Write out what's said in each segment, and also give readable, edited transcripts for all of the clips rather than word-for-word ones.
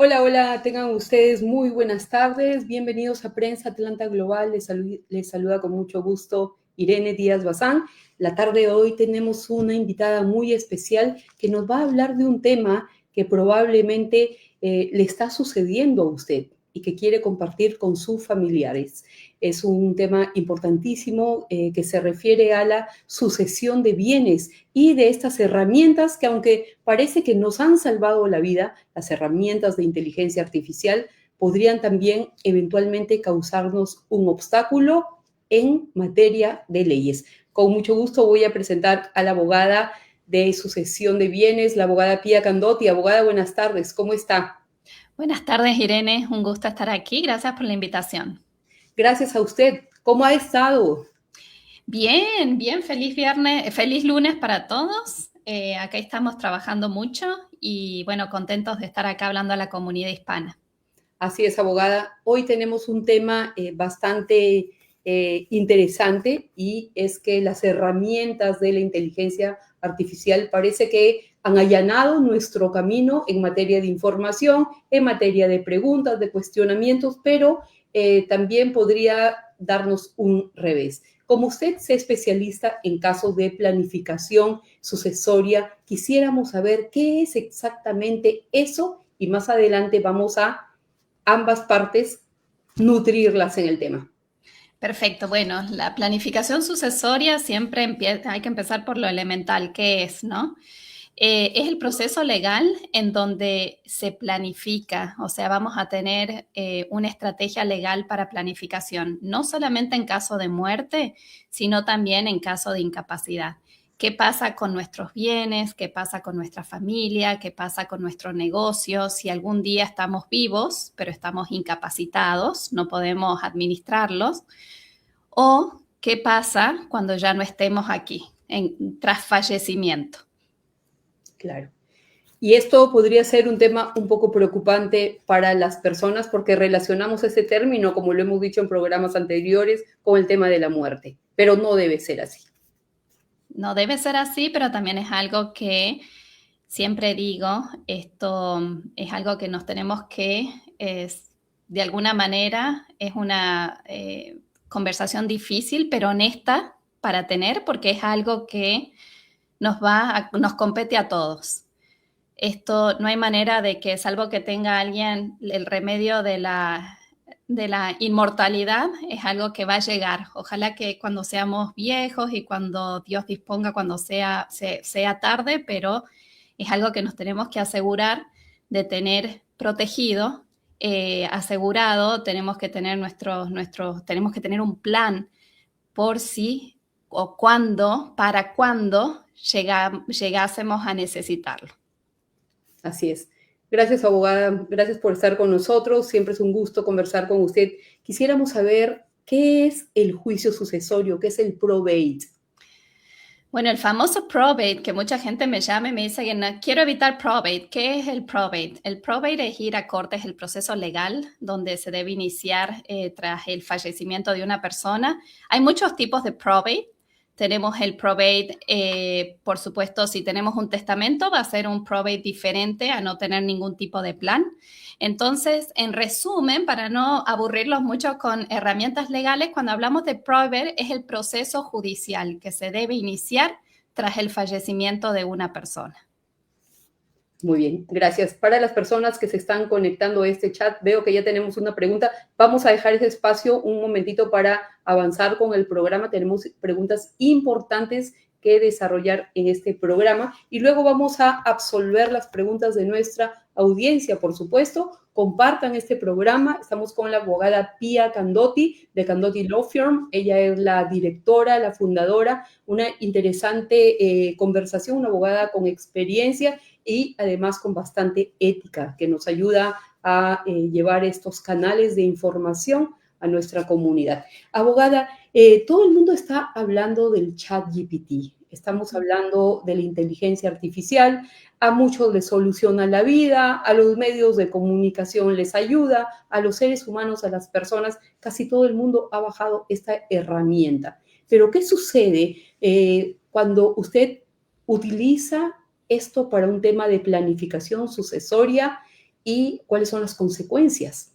Hola, hola, tengan ustedes muy buenas tardes. Bienvenidos a Prensa Atlanta Global. Les saluda con mucho gusto Irene Díaz Bazán. La tarde de hoy tenemos una invitada muy especial que nos va a hablar de un tema que probablemente le está sucediendo a usted y que quiere compartir con sus familiares. Es un tema importantísimo que se refiere a la sucesión de bienes y de estas herramientas que, aunque parece que nos han salvado la vida, las herramientas de inteligencia artificial podrían también eventualmente causarnos un obstáculo en materia de leyes. Con mucho gusto voy a presentar a la abogada de sucesión de bienes, la abogada Pia Candotti. Abogada, buenas tardes, ¿cómo está? Buenas tardes, Irene. Un gusto estar aquí. Gracias por la invitación. Gracias a usted. ¿Cómo ha estado? Bien, bien. Feliz viernes, feliz lunes para todos. Acá estamos trabajando mucho y bueno, contentos de estar acá hablando a la comunidad hispana. Así es, abogada. Hoy tenemos un tema bastante interesante y es que las herramientas de la inteligencia artificial parece que han allanado nuestro camino en materia de información, en materia de preguntas, de cuestionamientos, pero también podría darnos un revés. Como usted es especialista en casos de planificación sucesoria, quisiéramos saber qué es exactamente eso y más adelante vamos a ambas partes nutrirlas en el tema. Perfecto. Bueno, la planificación sucesoria siempre hay que empezar por lo elemental, ¿qué es, no? Es el proceso legal en donde se planifica, o sea, vamos a tener una estrategia legal para planificación, no solamente en caso de muerte, sino también en caso de incapacidad. ¿Qué pasa con nuestros bienes? ¿Qué pasa con nuestra familia? ¿Qué pasa con nuestro negocio? Si algún día estamos vivos, pero estamos incapacitados, no podemos administrarlos. ¿O qué pasa cuando ya no estemos aquí, tras fallecimiento? Claro. Y esto podría ser un tema un poco preocupante para las personas porque relacionamos ese término, como lo hemos dicho en programas anteriores, con el tema de la muerte, pero no debe ser así. No debe ser así, pero también es algo que siempre digo, esto es algo que nos tenemos que, de alguna manera, es una conversación difícil, pero honesta para tener, porque es algo que nos compete a todos. Esto no hay manera de que, salvo que tenga alguien el remedio de la inmortalidad, es algo que va a llegar. Ojalá que cuando seamos viejos y cuando Dios disponga, cuando sea tarde, pero es algo que nos tenemos que asegurar de tener protegido, asegurado. Tenemos que tener tenemos que tener un plan por si o cuando, para cuando llegásemos a necesitarlo. Así es. Gracias, abogada. Gracias por estar con nosotros. Siempre es un gusto conversar con usted. Quisiéramos saber qué es el juicio sucesorio, qué es el probate. Bueno, el famoso probate, que mucha gente me llama y me dice que no, quiero evitar probate. ¿Qué es el probate? El probate es ir a corte, es el proceso legal donde se debe iniciar tras el fallecimiento de una persona. Hay muchos tipos de probate. Tenemos el probate, por supuesto, si tenemos un testamento, va a ser un probate diferente a no tener ningún tipo de plan. Entonces, en resumen, para no aburrirlos mucho con herramientas legales, cuando hablamos de probate es el proceso judicial que se debe iniciar tras el fallecimiento de una persona. Muy bien, gracias. Para las personas que se están conectando a este chat, veo que ya tenemos una pregunta. Vamos a dejar ese espacio un momentito para avanzar con el programa. Tenemos preguntas importantes que desarrollar en este programa y luego vamos a absolver las preguntas de nuestra audiencia, por supuesto. Compartan este programa. Estamos con la abogada Pia Candotti de Candotti Law Firm. Ella es la directora, la fundadora, una interesante conversación, una abogada con experiencia y además con bastante ética, que nos ayuda a llevar estos canales de información a nuestra comunidad. Abogada, todo el mundo está hablando del chat GPT, estamos hablando de la inteligencia artificial, a muchos les soluciona la vida, a los medios de comunicación les ayuda, a los seres humanos, a las personas, casi todo el mundo ha bajado esta herramienta. Pero ¿qué sucede cuando usted utiliza esto para un tema de planificación sucesoria? y cuáles son las consecuencias.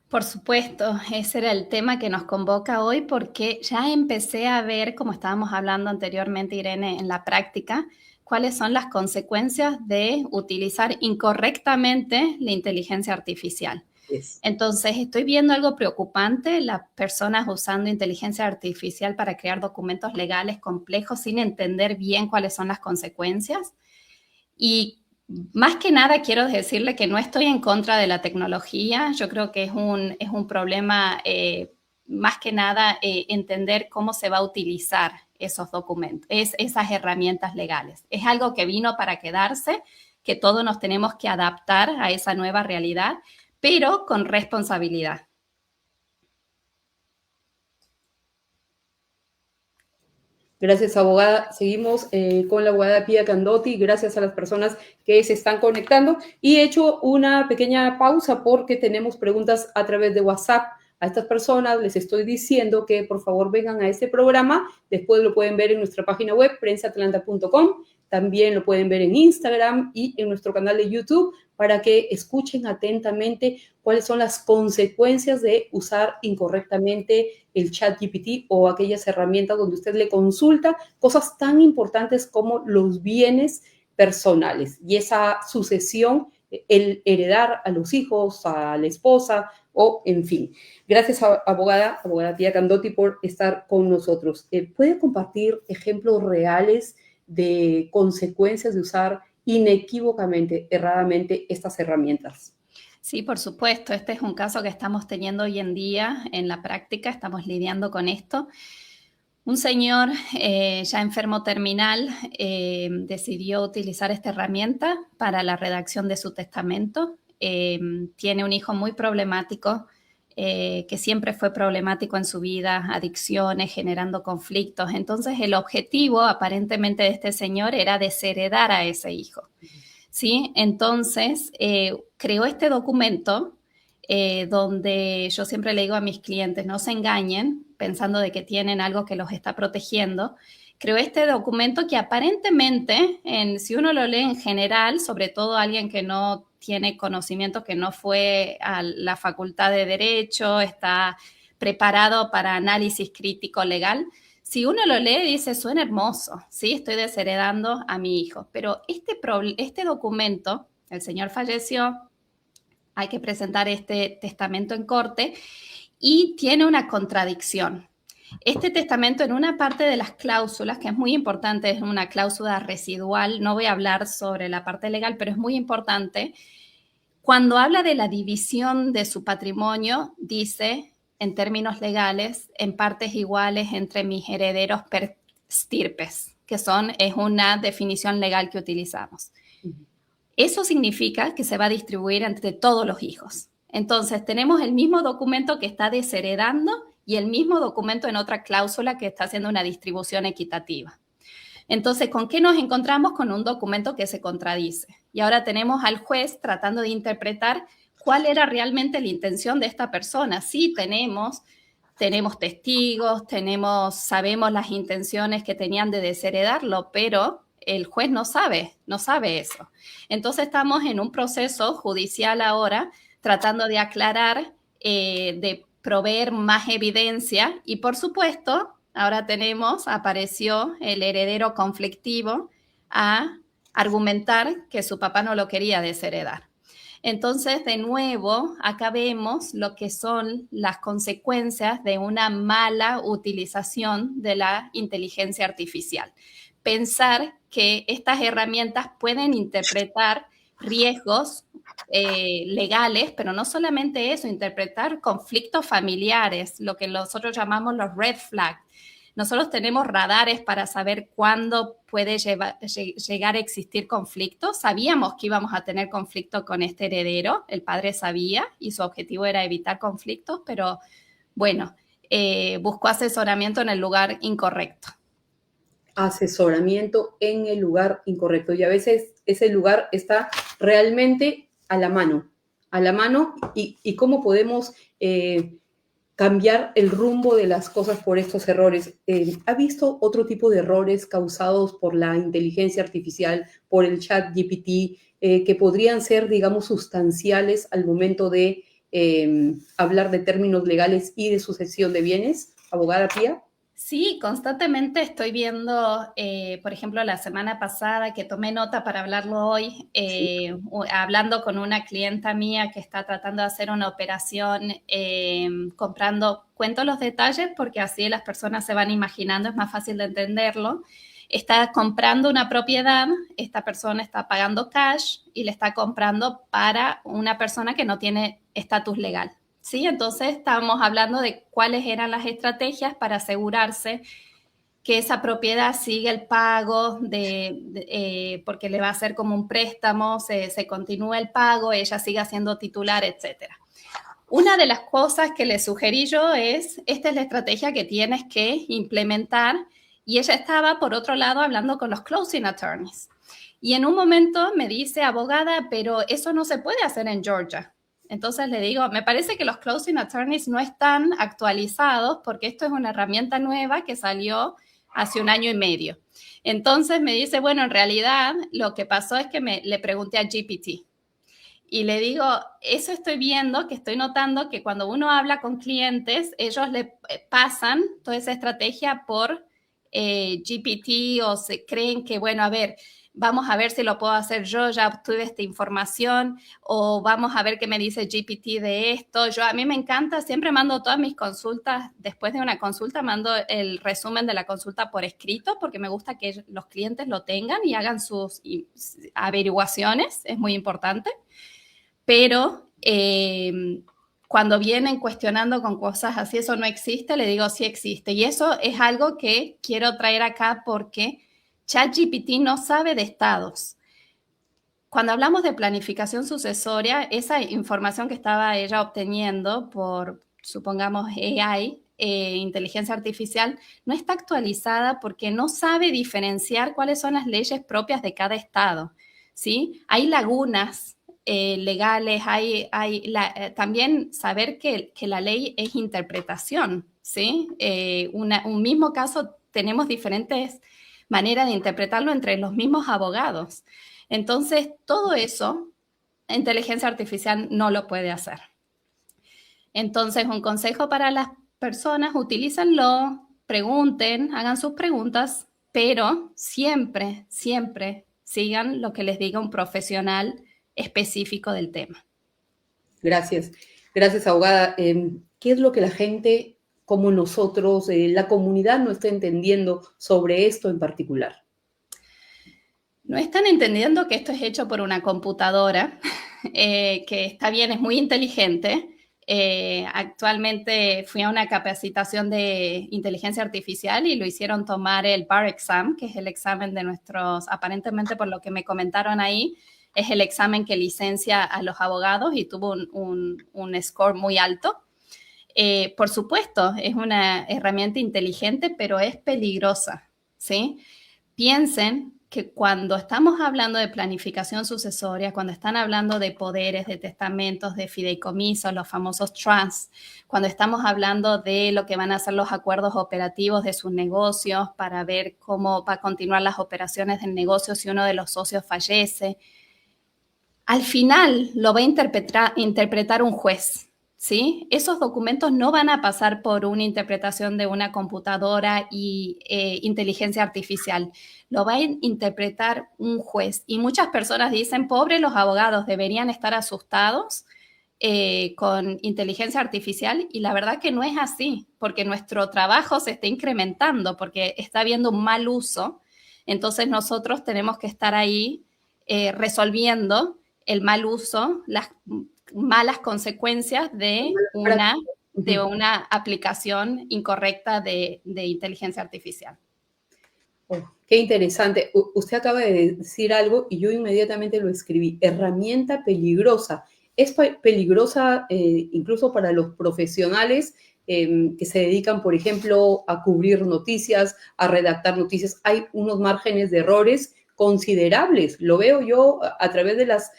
Por supuesto, ese era el tema que nos convoca hoy porque ya empecé a ver, como estábamos hablando anteriormente, Irene, en la práctica, cuáles son las consecuencias de utilizar incorrectamente la inteligencia artificial. Yes. Entonces, estoy viendo algo preocupante, las personas usando inteligencia artificial para crear documentos legales complejos sin entender bien cuáles son las consecuencias. Y más que nada quiero decirle que no estoy en contra de la tecnología. Yo creo que es un problema, más que nada, entender cómo se va a utilizar esos documentos, esas herramientas legales. Es algo que vino para quedarse, que todos nos tenemos que adaptar a esa nueva realidad, pero con responsabilidad. Gracias, abogada. Seguimos con la abogada Pia Candotti. Gracias a las personas que se están conectando. Y he hecho una pequeña pausa porque tenemos preguntas a través de WhatsApp. A estas personas les estoy diciendo que por favor vengan a este programa. Después lo pueden ver en nuestra página web, prensaatlanta.com. También lo pueden ver en Instagram y en nuestro canal de YouTube para que escuchen atentamente cuáles son las consecuencias de usar incorrectamente el ChatGPT o aquellas herramientas donde usted le consulta cosas tan importantes como los bienes personales y esa sucesión, el heredar a los hijos, a la esposa o en fin. Gracias, abogada Pia Candotti, por estar con nosotros. ¿Puede compartir ejemplos reales de consecuencias de usar inequívocamente, erradamente estas herramientas? Sí, por supuesto. Este es un caso que estamos teniendo hoy en día en la práctica. Estamos lidiando con esto. Un señor ya enfermo terminal decidió utilizar esta herramienta para la redacción de su testamento. Tiene un hijo muy problemático, que siempre fue problemático en su vida, adicciones, generando conflictos. Entonces, el objetivo aparentemente de este señor era desheredar a ese hijo. ¿Sí? Entonces, creó este documento donde yo siempre le digo a mis clientes, no se engañen pensando de que tienen algo que los está protegiendo. Creó este documento que aparentemente, si uno lo lee en general, sobre todo alguien que no tiene conocimiento, que no fue a la facultad de Derecho, está preparado para análisis crítico legal, si uno lo lee, dice, suena hermoso, ¿sí? Estoy desheredando a mi hijo. Pero este documento, el señor falleció, hay que presentar este testamento en corte y tiene una contradicción. Este testamento, en una parte de las cláusulas, que es muy importante, es una cláusula residual, no voy a hablar sobre la parte legal, pero es muy importante. Cuando habla de la división de su patrimonio, dice, en términos legales, en partes iguales entre mis herederos per stirpes, que es una definición legal que utilizamos. Eso significa que se va a distribuir entre todos los hijos. Entonces, tenemos el mismo documento que está desheredando y el mismo documento en otra cláusula que está haciendo una distribución equitativa. Entonces, ¿con qué nos encontramos? Con un documento que se contradice. Y ahora tenemos al juez tratando de interpretar cuál era realmente la intención de esta persona. Sí, tenemos testigos, sabemos las intenciones que tenían de desheredarlo, pero el juez no sabe eso. Entonces, estamos en un proceso judicial ahora tratando de aclarar, de proveer más evidencia y, por supuesto, ahora apareció el heredero conflictivo a argumentar que su papá no lo quería desheredar. Entonces, de nuevo, acá vemos lo que son las consecuencias de una mala utilización de la inteligencia artificial. Pensar que estas herramientas pueden interpretar riesgos legales, pero no solamente eso, interpretar conflictos familiares, lo que nosotros llamamos los red flags. Nosotros tenemos radares para saber cuándo puede llegar a existir conflicto. Sabíamos que íbamos a tener conflicto con este heredero, el padre sabía y su objetivo era evitar conflictos, pero bueno, buscó asesoramiento en el lugar incorrecto. Asesoramiento en el lugar incorrecto y a veces ese lugar está realmente a la mano y cómo podemos cambiar el rumbo de las cosas por estos errores. ¿Ha visto otro tipo de errores causados por la inteligencia artificial, por el chat GPT, que podrían ser, digamos, sustanciales al momento de hablar de términos legales y de sucesión de bienes? Abogada Pía. Sí, constantemente estoy viendo, por ejemplo, la semana pasada que tomé nota para hablarlo hoy, hablando con una clienta mía que está tratando de hacer una operación comprando, cuento los detalles porque así las personas se van imaginando, es más fácil de entenderlo. Está comprando una propiedad, esta persona está pagando cash y le está comprando para una persona que no tiene estatus legal. ¿Sí? Entonces estábamos hablando de cuáles eran las estrategias para asegurarse que esa propiedad sigue el pago porque le va a hacer como un préstamo, se continúa el pago, ella siga siendo titular, etc. Una de las cosas que le sugerí yo es, esta es la estrategia que tienes que implementar, y ella estaba, por otro lado, hablando con los closing attorneys. Y en un momento me dice, abogada, pero eso no se puede hacer en Georgia. Entonces le digo, me parece que los closing attorneys no están actualizados porque esto es una herramienta nueva que salió hace 1 año y medio. Entonces me dice, bueno, en realidad lo que pasó es que le pregunté a GPT y le digo, eso estoy viendo, que estoy notando que cuando uno habla con clientes, ellos le pasan toda esa estrategia por GPT o se creen que, bueno, a ver, vamos a ver si lo puedo hacer yo, ya obtuve esta información, o vamos a ver qué me dice GPT de esto. A mí me encanta, siempre mando todas mis consultas, después de una consulta mando el resumen de la consulta por escrito, porque me gusta que los clientes lo tengan y hagan sus averiguaciones, es muy importante. Pero cuando vienen cuestionando con cosas así, eso no existe, le digo, sí existe. Y eso es algo que quiero traer acá porque ChatGPT no sabe de estados. Cuando hablamos de planificación sucesoria, esa información que estaba ella obteniendo por, supongamos, AI, inteligencia artificial, no está actualizada porque no sabe diferenciar cuáles son las leyes propias de cada estado, ¿sí? Hay lagunas legales, también saber que la ley es interpretación, ¿sí? Un mismo caso, tenemos diferentes maneras de interpretarlo entre los mismos abogados. Entonces, todo eso, inteligencia artificial no lo puede hacer. Entonces, un consejo para las personas, utilícenlo, pregunten, hagan sus preguntas, pero siempre, siempre sigan lo que les diga un profesional específico del tema. Gracias. Gracias, abogada. ¿Qué es lo que la gente, como nosotros, la comunidad, no está entendiendo sobre esto en particular? No están entendiendo que esto es hecho por una computadora, que está bien, es muy inteligente. Actualmente fui a una capacitación de inteligencia artificial y lo hicieron tomar el bar exam, que es el examen de nuestros, aparentemente por lo que me comentaron ahí, es el examen que licencia a los abogados y tuvo un score muy alto. Por supuesto, es una herramienta inteligente, pero es peligrosa, ¿sí? Piensen que cuando estamos hablando de planificación sucesoria, cuando están hablando de poderes, de testamentos, de fideicomisos, los famosos trusts, cuando estamos hablando de lo que van a ser los acuerdos operativos de sus negocios para ver cómo va a continuar las operaciones del negocio si uno de los socios fallece, al final lo va a interpretar un juez, ¿sí? Esos documentos no van a pasar por una interpretación de una computadora y inteligencia artificial. Lo va a interpretar un juez. Y muchas personas dicen, pobre los abogados, deberían estar asustados con inteligencia artificial. Y la verdad que no es así, porque nuestro trabajo se está incrementando, porque está habiendo un mal uso. Entonces nosotros tenemos que estar ahí resolviendo el mal uso, las malas consecuencias de una aplicación incorrecta de inteligencia artificial. Oh, qué interesante. Usted acaba de decir algo y yo inmediatamente lo escribí. Herramienta peligrosa. Es peligrosa incluso para los profesionales que se dedican, por ejemplo, a cubrir noticias, a redactar noticias. Hay unos márgenes de errores considerables. Lo veo yo a través de las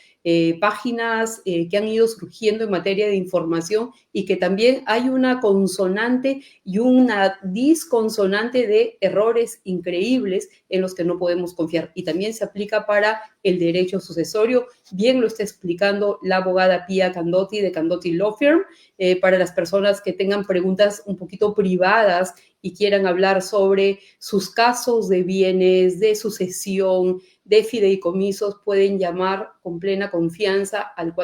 páginas que han ido surgiendo en materia de información y que también hay una consonante y una disconsonante de errores increíbles en los que no podemos confiar. Y también se aplica para el derecho sucesorio. Bien lo está explicando la abogada Pia Candotti de Candotti Law Firm. Para las personas que tengan preguntas un poquito privadas y quieran hablar sobre sus casos de bienes, de sucesión, de fideicomisos, pueden llamar con plena confianza al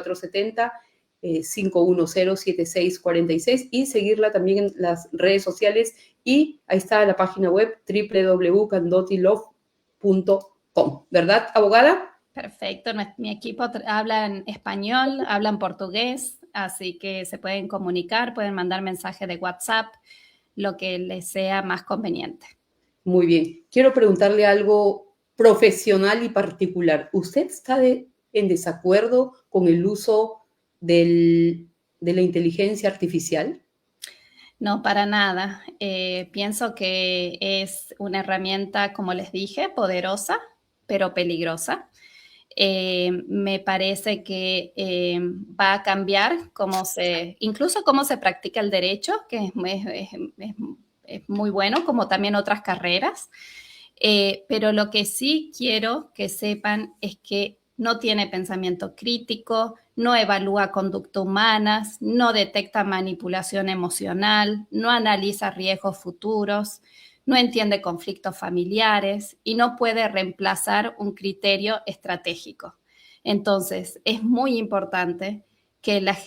470-510-7646 y seguirla también en las redes sociales. Y ahí está la página web www.candottilove.com. ¿Verdad, abogada? Perfecto, mi equipo habla en español, habla en portugués, así que se pueden comunicar, pueden mandar mensajes de WhatsApp, lo que les sea más conveniente. Muy bien. Quiero preguntarle algo profesional y particular. ¿Usted está en desacuerdo con el uso de la inteligencia artificial? No, para nada. Pienso que es una herramienta, como les dije, poderosa, pero peligrosa. Me parece que va a cambiar incluso cómo se practica el derecho, que es muy bueno, como también otras carreras. Pero lo que sí quiero que sepan es que no tiene pensamiento crítico, no evalúa conducta humanas, no detecta manipulación emocional, no analiza riesgos futuros, no entiende conflictos familiares y no puede reemplazar un criterio estratégico. Entonces, es muy importante que las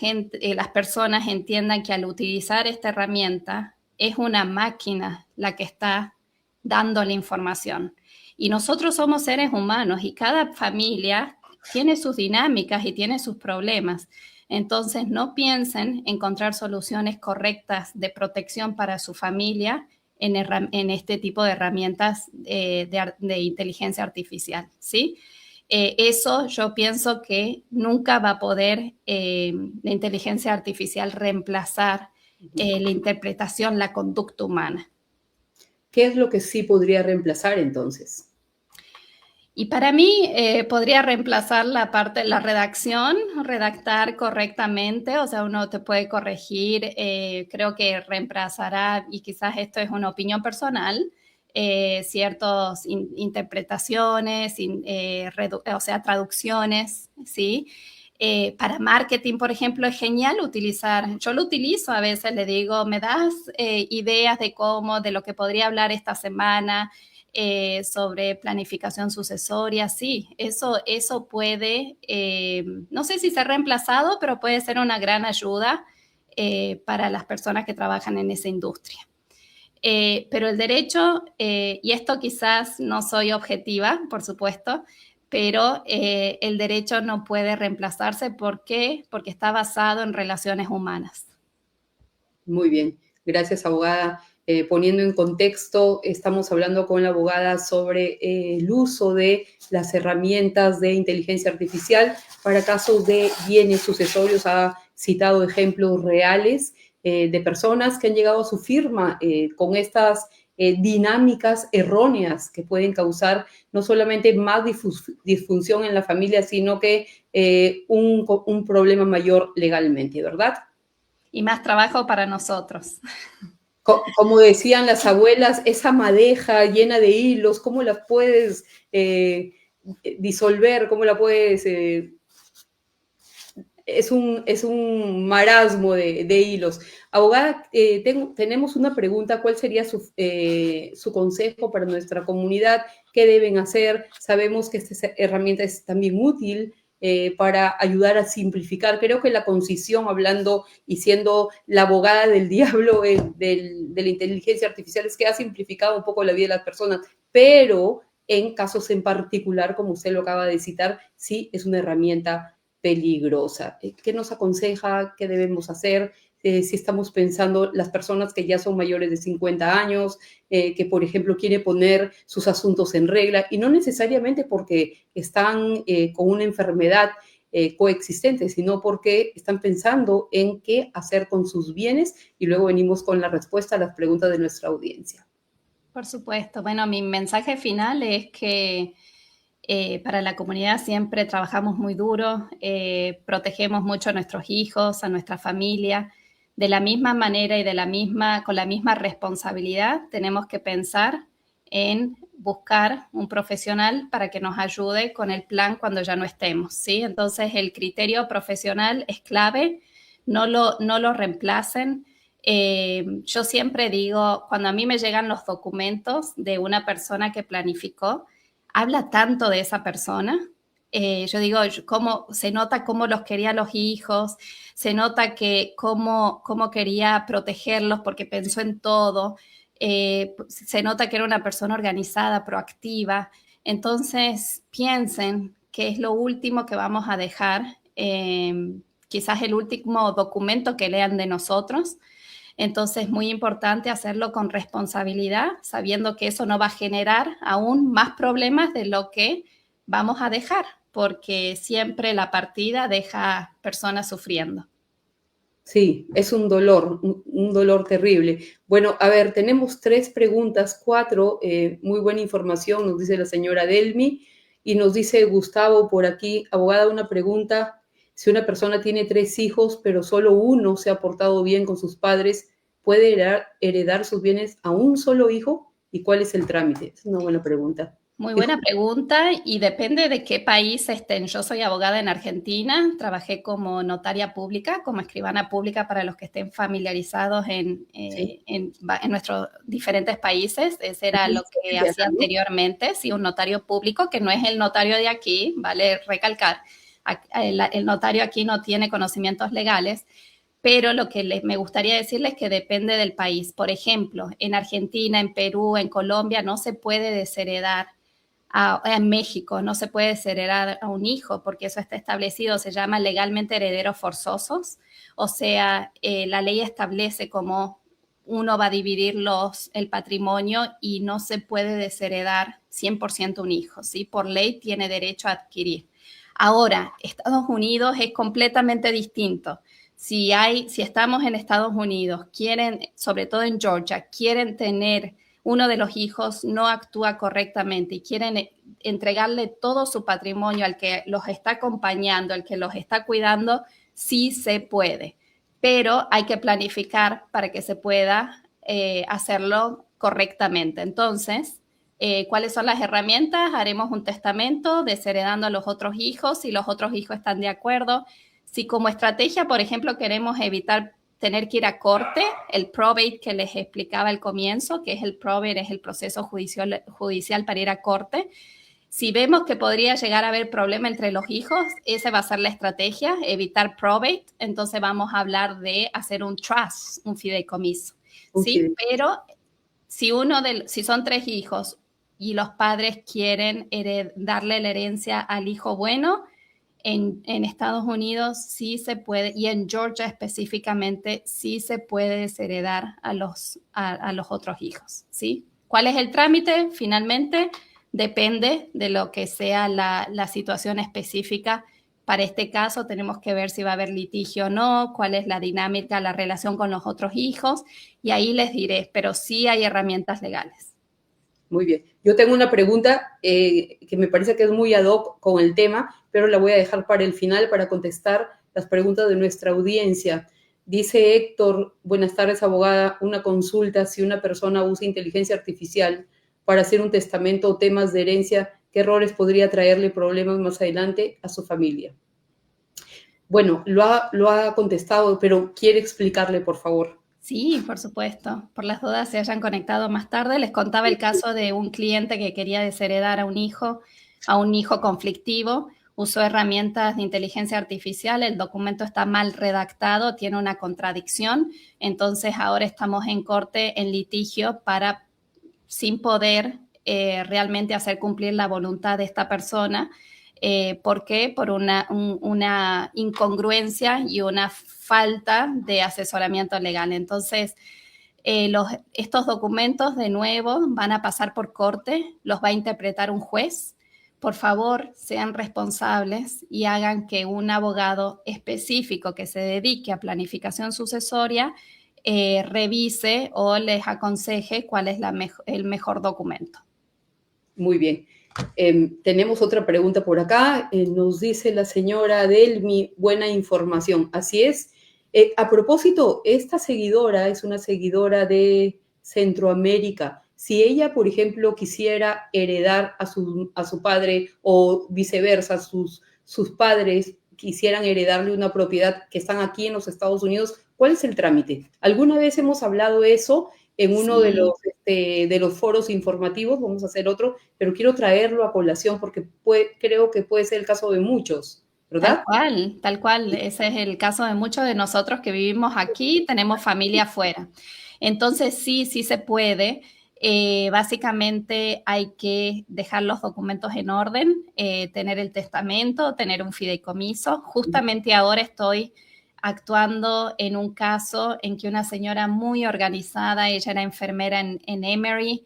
personas entiendan que al utilizar esta herramienta es una máquina la que está dando la información. Y nosotros somos seres humanos y cada familia tiene sus dinámicas y tiene sus problemas. Entonces, no piensen encontrar soluciones correctas de protección para su familia en este tipo de herramientas de inteligencia artificial, ¿sí? Eso yo pienso que nunca va a poder la inteligencia artificial reemplazar la interpretación, la conducta humana. ¿Qué es lo que sí podría reemplazar entonces? Y para mí podría reemplazar la parte de la redacción, redactar correctamente, o sea, uno te puede corregir, creo que reemplazará, y quizás esto es una opinión personal, ciertas interpretaciones, o sea, traducciones, ¿sí? Para marketing, por ejemplo, es genial yo lo utilizo a veces, le digo, me das ideas de lo que podría hablar esta semana, sobre planificación sucesoria, sí, eso puede, no sé si ser reemplazado, pero puede ser una gran ayuda para las personas que trabajan en esa industria. Pero el derecho, y esto quizás no soy objetiva, por supuesto, pero el derecho no puede reemplazarse. ¿Por qué? Porque está basado en relaciones humanas. Muy bien, gracias, abogada. Poniendo en contexto, estamos hablando con la abogada sobre el uso de las herramientas de inteligencia artificial para casos de bienes sucesorios. Ha citado ejemplos reales de personas que han llegado a su firma con estas dinámicas erróneas que pueden causar no solamente más disfunción en la familia, sino que un problema mayor legalmente, ¿verdad? Y más trabajo para nosotros. Como decían las abuelas, esa madeja llena de hilos, ¿cómo la puedes disolver? ¿Cómo la puedes...? Es un marasmo de hilos. Abogada, tenemos una pregunta. ¿Cuál sería su consejo para nuestra comunidad? ¿Qué deben hacer? Sabemos que esta herramienta es también útil para ayudar a simplificar. Creo que la concisión, hablando y siendo la abogada del diablo de la inteligencia artificial, es que ha simplificado un poco la vida de las personas, pero en casos en particular, como usted lo acaba de citar, sí es una herramienta peligrosa. ¿Qué nos aconseja? ¿Qué debemos hacer? Si estamos pensando las personas que ya son mayores de 50 años, que por ejemplo quieren poner sus asuntos en regla y no necesariamente porque están con una enfermedad coexistente, sino porque están pensando en qué hacer con sus bienes, y luego venimos con la respuesta a las preguntas de nuestra audiencia. Por supuesto. Bueno, mi mensaje final es que Para la comunidad siempre trabajamos muy duro, protegemos mucho a nuestros hijos, a nuestra familia. De la misma manera y con la misma responsabilidad, tenemos que pensar en buscar un profesional para que nos ayude con el plan cuando ya no estemos, ¿sí? Entonces, el criterio profesional es clave, no lo reemplacen. Yo siempre digo, cuando a mí me llegan los documentos de una persona que planificó, habla tanto de esa persona. Yo digo, cómo se nota cómo los quería los hijos, se nota que cómo quería protegerlos porque pensó en todo, se nota que era una persona organizada, proactiva. Entonces, piensen que es lo último que vamos a dejar, quizás el último documento que lean de nosotros. Entonces, es muy importante hacerlo con responsabilidad, sabiendo que eso no va a generar aún más problemas de lo que vamos a dejar, porque siempre la partida deja personas sufriendo. Sí, es un dolor, un dolor terrible. Bueno, a ver, tenemos 3 preguntas, 4, muy buena información, nos dice la señora Delmi, y nos dice Gustavo por aquí, abogada, una pregunta, si una persona tiene 3 hijos, pero solo uno se ha portado bien con sus padres, ¿puede heredar sus bienes a un solo hijo? ¿Y cuál es el trámite? Es una buena pregunta. Muy buena pregunta y depende de qué país estén. Yo soy abogada en Argentina, trabajé como notaria pública, como escribana pública para los que estén familiarizados Sí. en nuestros diferentes países. Ese era lo que hacía ¿No? anteriormente, sí, un notario público, que no es el notario de aquí, vale recalcar. El notario aquí no tiene conocimientos legales, pero lo que me gustaría decirles es que depende del país. Por ejemplo, en Argentina, en Perú, en Colombia no se puede desheredar en México no se puede desheredar a un hijo porque eso está establecido, se llama legalmente herederos forzosos, o sea, la ley establece cómo uno va a dividir el patrimonio y no se puede desheredar 100% un hijo, ¿sí? Por ley tiene derecho a adquirir. Ahora, Estados Unidos es completamente distinto. Si estamos en Estados Unidos, quieren, sobre todo en Georgia, quieren tener uno de los hijos no actúa correctamente y quieren entregarle todo su patrimonio al que los está acompañando, al que los está cuidando, sí se puede, pero hay que planificar para que se pueda hacerlo correctamente. Entonces, ¿cuáles son las herramientas? Haremos un testamento desheredando a los otros hijos si los otros hijos están de acuerdo. Si como estrategia, por ejemplo, queremos evitar tener que ir a corte, el probate que les explicaba al comienzo, que es el probate, es el proceso judicial para ir a corte. Si vemos que podría llegar a haber problema entre los hijos, esa va a ser la estrategia, evitar probate. Entonces vamos a hablar de hacer un trust, un fideicomiso. ¿Sí? Pero si son 3 hijos y los padres quieren darle la herencia al hijo bueno, en Estados Unidos sí se puede, y en Georgia específicamente, sí se puede desheredar a los otros hijos, ¿sí? ¿Cuál es el trámite? Finalmente, depende de lo que sea la situación específica. Para este caso tenemos que ver si va a haber litigio o no, cuál es la dinámica, la relación con los otros hijos, y ahí les diré, pero sí hay herramientas legales. Muy bien. Yo tengo una pregunta que me parece que es muy ad hoc con el tema, pero la voy a dejar para el final para contestar las preguntas de nuestra audiencia. Dice Héctor, buenas tardes, abogada, una consulta, si una persona usa inteligencia artificial para hacer un testamento o temas de herencia, ¿qué errores podría traerle problemas más adelante a su familia? Bueno, lo ha contestado, pero quiere explicarle, por favor. Sí, por supuesto. Por las dudas se hayan conectado más tarde. Les contaba el caso de un cliente que quería desheredar a un hijo conflictivo. Usó herramientas de inteligencia artificial. El documento está mal redactado, tiene una contradicción. Entonces ahora estamos en corte, en litigio, sin poder realmente hacer cumplir la voluntad de esta persona. ¿Por qué? Por una incongruencia y una falta de asesoramiento legal. Entonces, estos documentos de nuevo van a pasar por corte, los va a interpretar un juez. Por favor, sean responsables y hagan que un abogado específico que se dedique a planificación sucesoria revise o les aconseje cuál es el mejor documento. Muy bien. Tenemos otra pregunta por acá. Nos dice la señora Delmi, buena información. Así es. A propósito, esta seguidora es una seguidora de Centroamérica. Si ella, por ejemplo, quisiera heredar a su padre o viceversa, sus padres quisieran heredarle una propiedad que están aquí en los Estados Unidos, ¿cuál es el trámite? ¿Alguna vez hemos hablado de eso en uno Sí. de los foros informativos? Vamos a hacer otro, pero quiero traerlo a colación porque creo que puede ser el caso de muchos, ¿verdad? Tal cual. Ese es el caso de muchos de nosotros que vivimos aquí, tenemos familia afuera. Entonces, sí, sí se puede. Básicamente hay que dejar los documentos en orden, tener el testamento, tener un fideicomiso. Justamente ahora estoy actuando en un caso en que una señora muy organizada, ella era enfermera en Emory,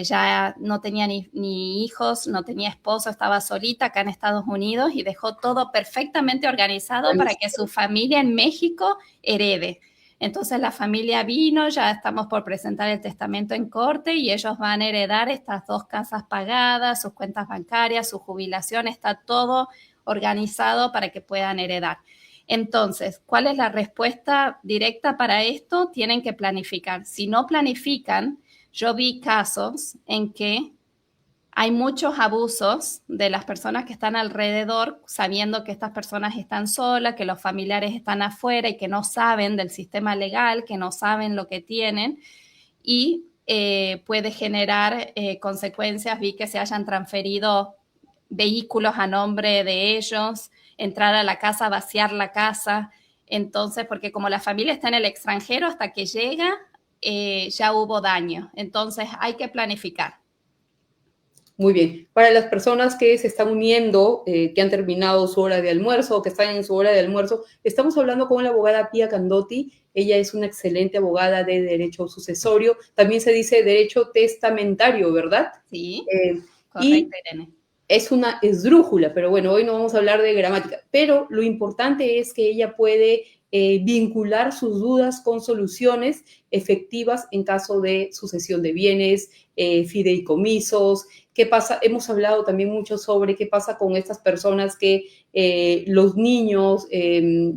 ya no tenía ni hijos, no tenía esposo, estaba solita acá en Estados Unidos y dejó todo perfectamente organizado para que su familia en México herede. Entonces la familia vino, ya estamos por presentar el testamento en corte y ellos van a heredar estas 2 casas pagadas, sus cuentas bancarias, su jubilación, está todo organizado para que puedan heredar. Entonces, ¿cuál es la respuesta directa para esto? Tienen que planificar. Si no planifican, yo vi casos en que hay muchos abusos de las personas que están alrededor, sabiendo que estas personas están solas, que los familiares están afuera y que no saben del sistema legal, que no saben lo que tienen y puede generar consecuencias. Vi que se hayan transferido vehículos a nombre de ellos, entrar a la casa, vaciar la casa. Entonces, porque como la familia está en el extranjero, hasta que llega, ya hubo daño. Entonces, hay que planificar. Muy bien. Para las personas que se están uniendo, que han terminado su hora de almuerzo o que están en su hora de almuerzo, estamos hablando con la abogada Pia Candotti. Ella es una excelente abogada de derecho sucesorio. También se dice derecho testamentario, ¿verdad? Sí, Y correcto, Irene. es una esdrújula, pero bueno, hoy no vamos a hablar de gramática. Pero lo importante es que ella puede vincular sus dudas con soluciones efectivas en caso de sucesión de bienes, fideicomisos. ¿Qué pasa? Hemos hablado también mucho sobre qué pasa con estas personas que los niños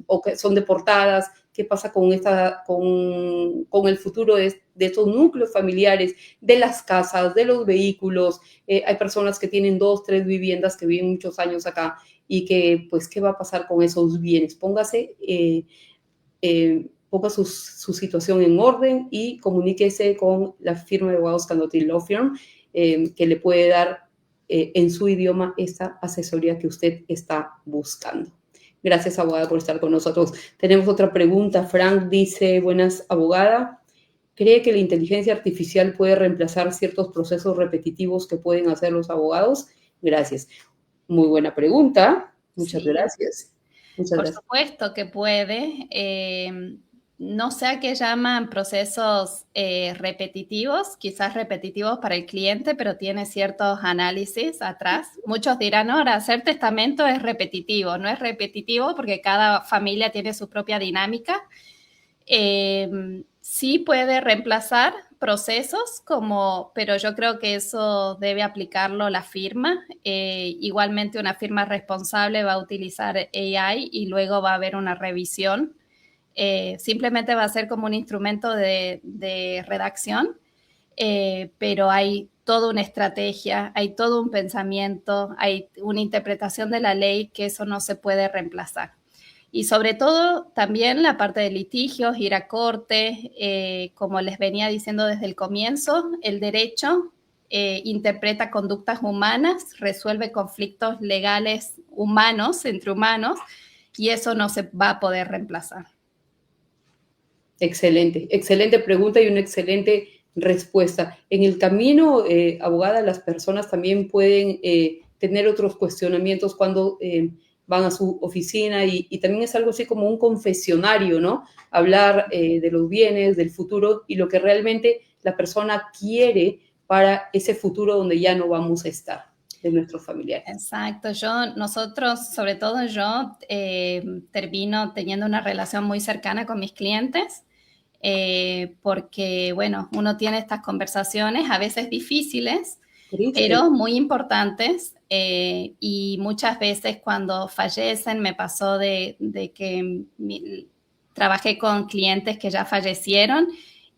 o que son deportadas, qué pasa con el futuro de estos núcleos familiares, de las casas, de los vehículos. Hay personas que tienen 2, 3 viviendas, que viven muchos años acá y que, pues, ¿qué va a pasar con esos bienes? Ponga su situación en orden y comuníquese con la firma de abogados Candotti Law Firm, que le puede dar en su idioma esta asesoría que usted está buscando. Gracias, abogada, por estar con nosotros. Tenemos otra pregunta. Frank dice, buenas, abogada. ¿Cree que la inteligencia artificial puede reemplazar ciertos procesos repetitivos que pueden hacer los abogados? Gracias. Muy buena pregunta. Muchas Sí. gracias. Muchas Por gracias. supuesto que puede. No sé a qué llaman procesos repetitivos, quizás repetitivos para el cliente, pero tiene ciertos análisis atrás. Muchos dirán, no, ahora hacer testamento es repetitivo. No es repetitivo porque cada familia tiene su propia dinámica. Sí puede reemplazar procesos, pero yo creo que eso debe aplicarlo la firma. Igualmente una firma responsable va a utilizar AI y luego va a haber una revisión. Simplemente va a ser como un instrumento de redacción, pero hay toda una estrategia, hay todo un pensamiento, hay una interpretación de la ley que eso no se puede reemplazar. Y sobre todo también la parte de litigios, ir a corte, como les venía diciendo desde el comienzo, el derecho interpreta conductas humanas, resuelve conflictos legales humanos entre humanos y eso no se va a poder reemplazar. Excelente, excelente pregunta y una excelente respuesta. En el camino, abogada, las personas también pueden tener otros cuestionamientos cuando van a su oficina y también es algo así como un confesionario, ¿no? Hablar de los bienes, del futuro y lo que realmente la persona quiere para ese futuro donde ya no vamos a estar de nuestros familiares. Exacto, nosotros, sobre todo yo, termino teniendo una relación muy cercana con mis clientes, porque, bueno, uno tiene estas conversaciones a veces difíciles, Triste. pero muy importantes. Y muchas veces cuando fallecen, me pasó de que trabajé con clientes que ya fallecieron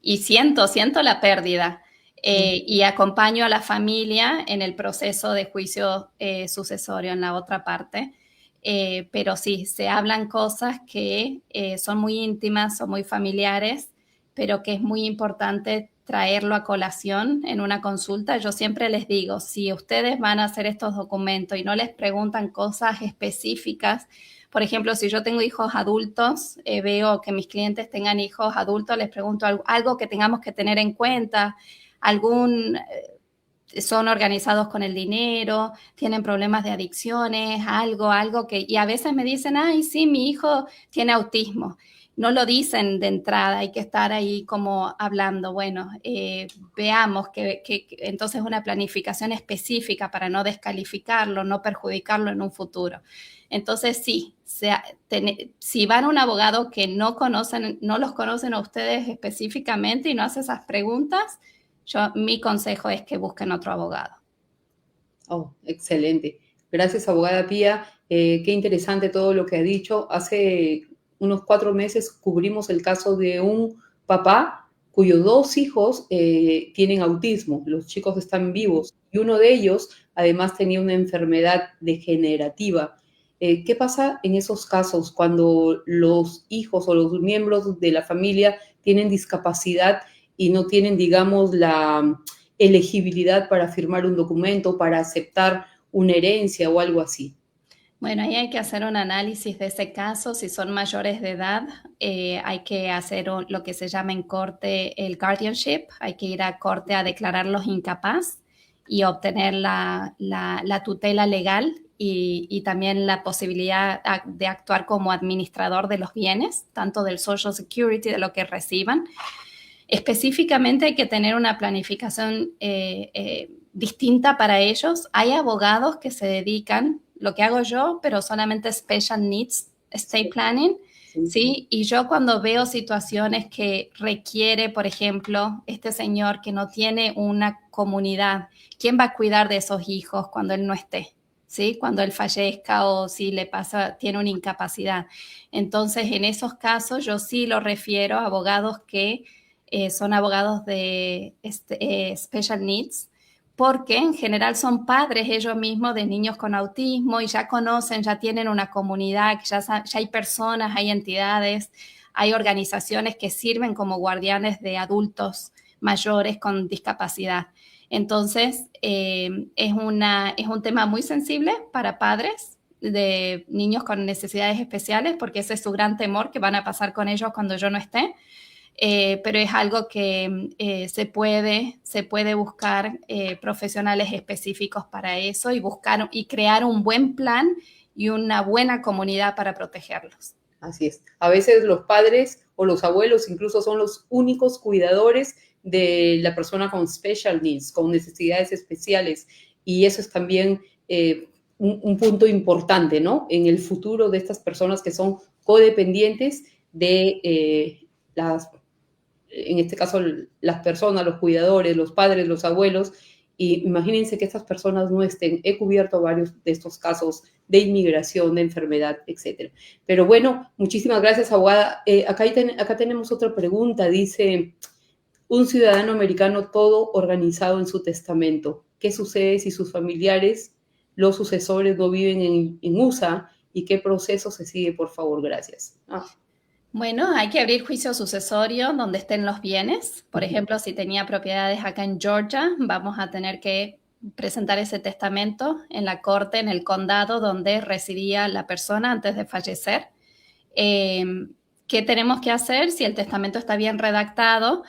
y siento la pérdida. Y acompaño a la familia en el proceso de juicio sucesorio en la otra parte. Pero sí, se hablan cosas que son muy íntimas, son muy familiares, pero que es muy importante traerlo a colación en una consulta. Yo siempre les digo, si ustedes van a hacer estos documentos y no les preguntan cosas específicas, por ejemplo, si yo tengo hijos adultos, veo que mis clientes tengan hijos adultos, les pregunto algo que tengamos que tener en cuenta, son organizados con el dinero, tienen problemas de adicciones, algo que, y a veces me dicen, ay, sí, mi hijo tiene autismo. No lo dicen de entrada, hay que estar ahí como hablando, bueno, veamos que entonces una planificación específica para no descalificarlo, no perjudicarlo en un futuro. Entonces sí, si van a un abogado que no los conocen a ustedes específicamente y no hace esas preguntas, mi consejo es que busquen otro abogado. Oh, excelente. Gracias, abogada Pía. Qué interesante todo lo que ha dicho. Hace unos 4 meses cubrimos el caso de un papá cuyos 2 hijos tienen autismo. Los chicos están vivos y uno de ellos además tenía una enfermedad degenerativa. ¿Qué pasa en esos casos cuando los hijos o los miembros de la familia tienen discapacidad y no tienen, digamos, la elegibilidad para firmar un documento, para aceptar una herencia o algo así? Bueno, ahí hay que hacer un análisis de ese caso. Si son mayores de edad, hay que hacer lo que se llama en corte el guardianship. Hay que ir a corte a declararlos incapaz y obtener la tutela legal y también la posibilidad de actuar como administrador de los bienes, tanto del Social Security, de lo que reciban. Específicamente hay que tener una planificación distinta para ellos. Hay abogados que se dedican, lo que hago yo, pero solamente Special Needs Estate Planning, ¿sí? Y yo cuando veo situaciones que requiere, por ejemplo, este señor que no tiene una comunidad, ¿quién va a cuidar de esos hijos cuando él no esté? ¿Sí? Cuando él fallezca o si le pasa, tiene una incapacidad. Entonces, en esos casos yo sí lo refiero a abogados que son abogados de Special Needs, porque en general son padres ellos mismos de niños con autismo y ya conocen, ya tienen una comunidad, ya hay personas, hay entidades, hay organizaciones que sirven como guardianes de adultos mayores con discapacidad. Entonces, es un tema muy sensible para padres de niños con necesidades especiales, porque ese es su gran temor, que van a pasar con ellos cuando yo no esté. Pero es algo que se puede buscar profesionales específicos para eso y crear un buen plan y una buena comunidad para protegerlos. Así es. A veces los padres o los abuelos incluso son los únicos cuidadores de la persona con special needs, con necesidades especiales. Y eso es también un punto importante, ¿no? En el futuro de estas personas que son codependientes de en este caso, las personas, los cuidadores, los padres, los abuelos. Y imagínense que estas personas no estén. He cubierto varios de estos casos de inmigración, de enfermedad, etcétera. Pero bueno, muchísimas gracias, abogada. Acá tenemos otra pregunta. Dice, un ciudadano americano todo organizado en su testamento. ¿Qué sucede si sus familiares, los sucesores, no viven en USA? ¿Y qué proceso se sigue, por favor? Gracias. Bueno, hay que abrir juicio sucesorio donde estén los bienes. Por ejemplo, si tenía propiedades acá en Georgia, vamos a tener que presentar ese testamento en la corte, en el condado donde residía la persona antes de fallecer. ¿Qué tenemos que hacer? Si el testamento está bien redactado,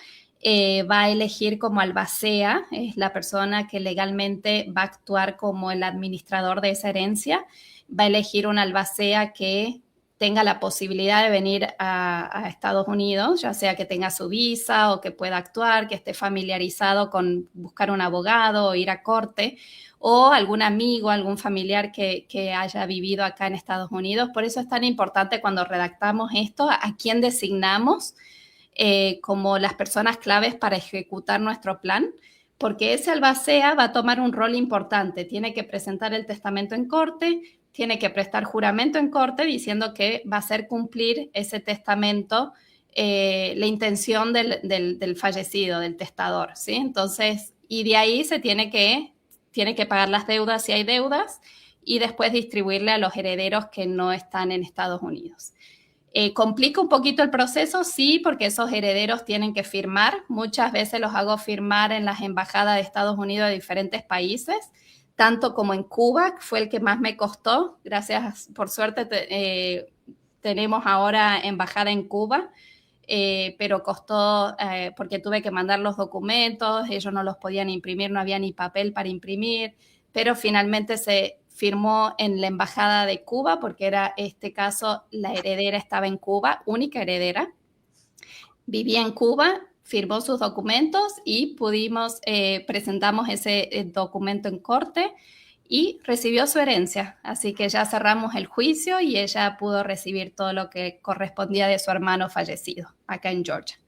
va a elegir como albacea, es la persona que legalmente va a actuar como el administrador de esa herencia, va a elegir una albacea que tenga la posibilidad de venir a Estados Unidos, ya sea que tenga su visa o que pueda actuar, que esté familiarizado con buscar un abogado o ir a corte, o algún amigo, algún familiar que haya vivido acá en Estados Unidos. Por eso es tan importante cuando redactamos esto, a quién designamos como las personas claves para ejecutar nuestro plan, porque ese albacea va a tomar un rol importante. Tiene que presentar el testamento en corte, tiene que prestar juramento en corte diciendo que va a hacer cumplir ese testamento, la intención del fallecido, del testador, ¿sí? Entonces, y de ahí se tiene que pagar las deudas si hay deudas y después distribuirle a los herederos que no están en Estados Unidos. ¿Complica un poquito el proceso? Sí, porque esos herederos tienen que firmar. Muchas veces los hago firmar en las embajadas de Estados Unidos de diferentes países, tanto como en Cuba, que fue el que más me costó. Gracias, por suerte, tenemos ahora embajada en Cuba, pero costó porque tuve que mandar los documentos, ellos no los podían imprimir, no había ni papel para imprimir, pero finalmente se firmó en la embajada de Cuba, porque era este caso, la heredera estaba en Cuba, única heredera, vivía en Cuba, firmó sus documentos y presentamos ese documento en corte y recibió su herencia. Así que ya cerramos el juicio y ella pudo recibir todo lo que correspondía de su hermano fallecido acá en Georgia.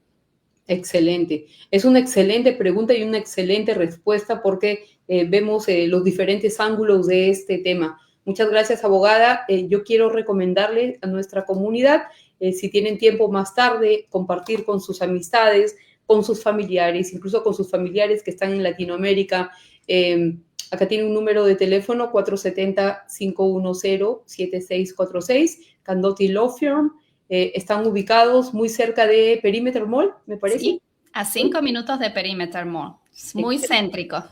Excelente. Es una excelente pregunta y una excelente respuesta porque vemos los diferentes ángulos de este tema. Muchas gracias, abogada. Yo quiero recomendarle a nuestra comunidad, si tienen tiempo más tarde, compartir con sus amistades, con sus familiares, incluso con sus familiares que están en Latinoamérica. Acá tiene un número de teléfono, 470-510-7646, Candotti Law Firm. Están ubicados muy cerca de Perimeter Mall, me parece. Sí, a 5 minutos de Perimeter Mall. Es muy céntrico.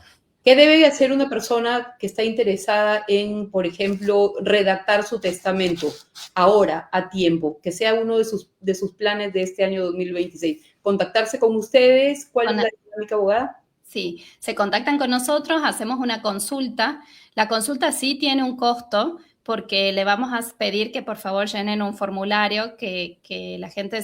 ¿Qué debe hacer una persona que está interesada en, por ejemplo, redactar su testamento ahora, a tiempo, que sea uno de sus planes de este año 2026? ¿Contactarse con ustedes? ¿Cuál es la dinámica, abogada? Sí, se contactan con nosotros, hacemos una consulta. La consulta sí tiene un costo porque le vamos a pedir que por favor llenen un formulario que la gente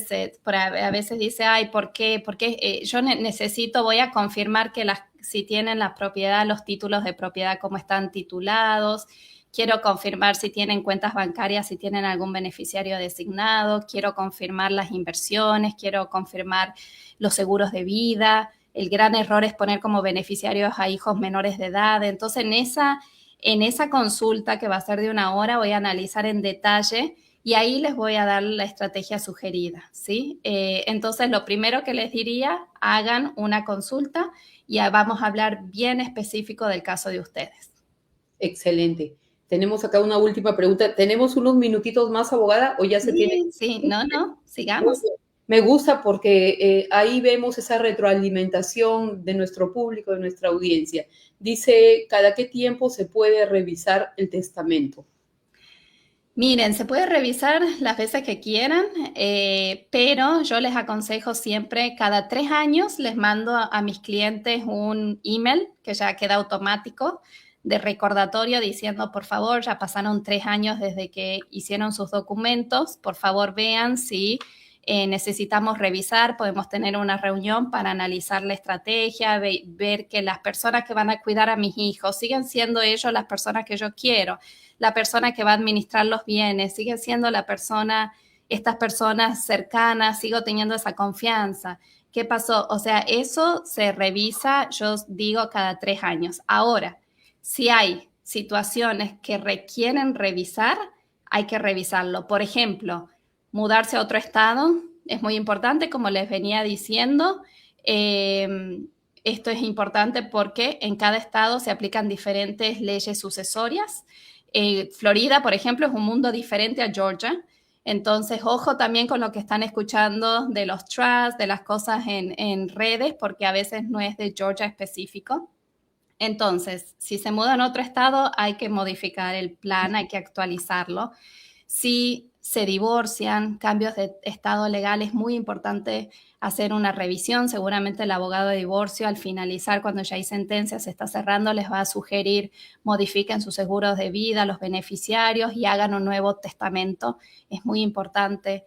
a veces dice, ay, ¿por qué? Porque yo necesito, voy a confirmar que si tienen la propiedad, los títulos de propiedad, cómo están titulados. Quiero confirmar si tienen cuentas bancarias, si tienen algún beneficiario designado. Quiero confirmar las inversiones, quiero confirmar los seguros de vida. El gran error es poner como beneficiarios a hijos menores de edad. Entonces, en esa consulta, que va a ser de 1 hora, voy a analizar en detalle y ahí les voy a dar la estrategia sugerida, ¿sí? Entonces, lo primero que les diría, hagan una consulta y vamos a hablar bien específico del caso de ustedes. Excelente. Tenemos acá una última pregunta. ¿Tenemos unos minutitos más, abogada, o ya se tiene? Sí, no, sigamos. Me gusta porque ahí vemos esa retroalimentación de nuestro público, de nuestra audiencia. Dice, ¿cada qué tiempo se puede revisar el testamento? Miren, se puede revisar las veces que quieran, pero yo les aconsejo siempre, cada 3 años les mando a mis clientes un email que ya queda automático de recordatorio diciendo, por favor, ya pasaron 3 años desde que hicieron sus documentos, por favor vean si necesitamos revisar, podemos tener una reunión para analizar la estrategia, ver que las personas que van a cuidar a mis hijos siguen siendo ellos las personas que yo quiero, la persona que va a administrar los bienes, sigue siendo estas personas cercanas, sigo teniendo esa confianza. ¿Qué pasó? O sea, eso se revisa, yo digo, cada 3 años. Ahora, si hay situaciones que requieren revisar, hay que revisarlo. Por ejemplo, mudarse a otro estado es muy importante, como les venía diciendo. Esto es importante porque en cada estado se aplican diferentes leyes sucesorias. Florida, por ejemplo, es un mundo diferente a Georgia. Entonces, ojo también con lo que están escuchando de los trusts, de las cosas en redes, porque a veces no es de Georgia específico. Entonces, si se muda en otro estado, hay que modificar el plan, hay que actualizarlo. Si se divorcian, cambios de estado legal, es muy importante hacer una revisión. Seguramente el abogado de divorcio, al finalizar, cuando ya hay sentencia, se está cerrando, les va a sugerir modifiquen sus seguros de vida, los beneficiarios y hagan un nuevo testamento. Es muy importante.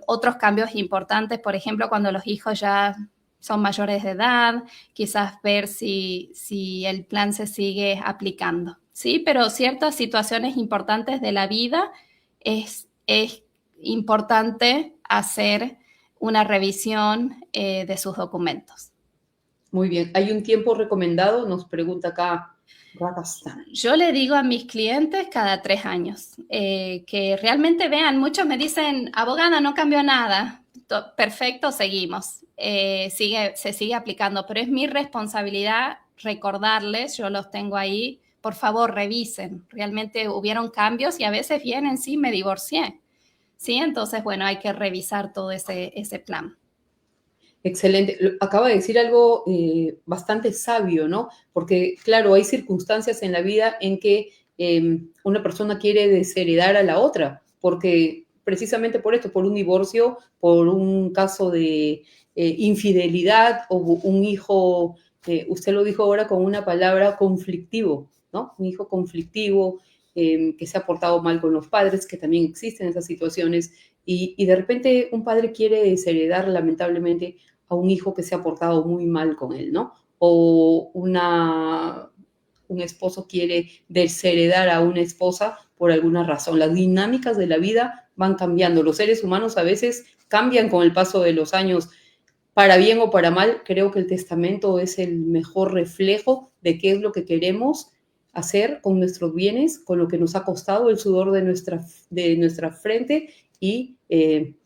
Otros cambios importantes, por ejemplo, cuando los hijos ya son mayores de edad, quizás ver si el plan se sigue aplicando, ¿sí? Pero ciertas situaciones importantes de la vida es importante hacer una revisión de sus documentos. Muy bien. ¿Hay un tiempo recomendado? Nos pregunta acá Rakastan. Yo le digo a mis clientes cada 3 años, que realmente vean, muchos me dicen, abogada, no cambió nada. Perfecto, seguimos. Se sigue aplicando, pero es mi responsabilidad recordarles, yo los tengo ahí, por favor, revisen. Realmente hubieron cambios y a veces vienen, sí, me divorcié. Sí, entonces, bueno, hay que revisar todo ese plan. Excelente. Acaba de decir algo bastante sabio, ¿no? Porque, claro, hay circunstancias en la vida en que una persona quiere desheredar a la otra, porque precisamente por esto, por un divorcio, por un caso de infidelidad o un hijo, usted lo dijo ahora con una palabra, conflictivo, ¿no? Un hijo conflictivo que se ha portado mal con los padres, que también existen esas situaciones, y de repente un padre quiere desheredar lamentablemente a un hijo que se ha portado muy mal con él, ¿no? O un esposo quiere desheredar a una esposa por alguna razón. Las dinámicas de la vida van cambiando. Los seres humanos a veces cambian con el paso de los años, para bien o para mal. Creo que el testamento es el mejor reflejo de qué es lo que queremos hacer con nuestros bienes, con lo que nos ha costado el sudor de nuestra frente y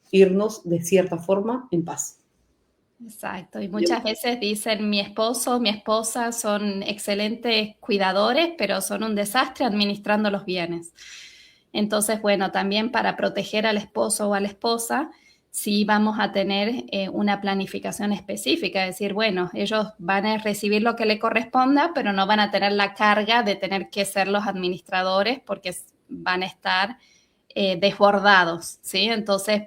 irnos de cierta forma en paz. Exacto, y muchas veces dicen mi esposo, mi esposa son excelentes cuidadores, pero son un desastre administrando los bienes. Entonces, bueno, también para proteger al esposo o a la esposa, sí vamos a tener una planificación específica, es decir, bueno, ellos van a recibir lo que le corresponda, pero no van a tener la carga de tener que ser los administradores porque van a estar desbordados, ¿sí? Entonces,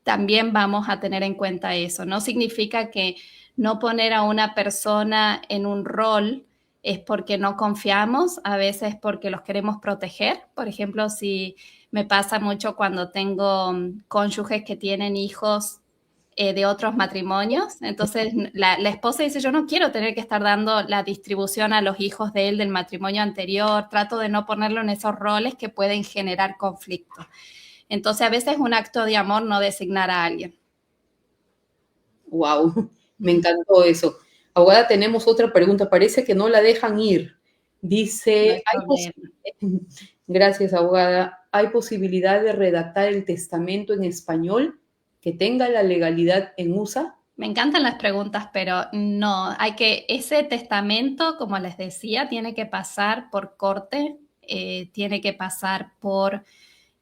también vamos a tener en cuenta eso. No significa que no poner a una persona en un rol es porque no confiamos, a veces porque los queremos proteger. Por ejemplo, si me pasa mucho cuando tengo cónyuges que tienen hijos de otros matrimonios, entonces la esposa dice, yo no quiero tener que estar dando la distribución a los hijos de él del matrimonio anterior, trato de no ponerlo en esos roles que pueden generar conflicto. Entonces, a veces es un acto de amor no designar a alguien. Wow, me encantó eso. Abogada, tenemos otra pregunta. Parece que no la dejan ir. No Dice, hay problema. gracias, abogada, ¿hay posibilidad de redactar el testamento en español que tenga la legalidad en USA? Me encantan las preguntas, pero no, ese testamento, como les decía, tiene que pasar por corte, tiene que pasar por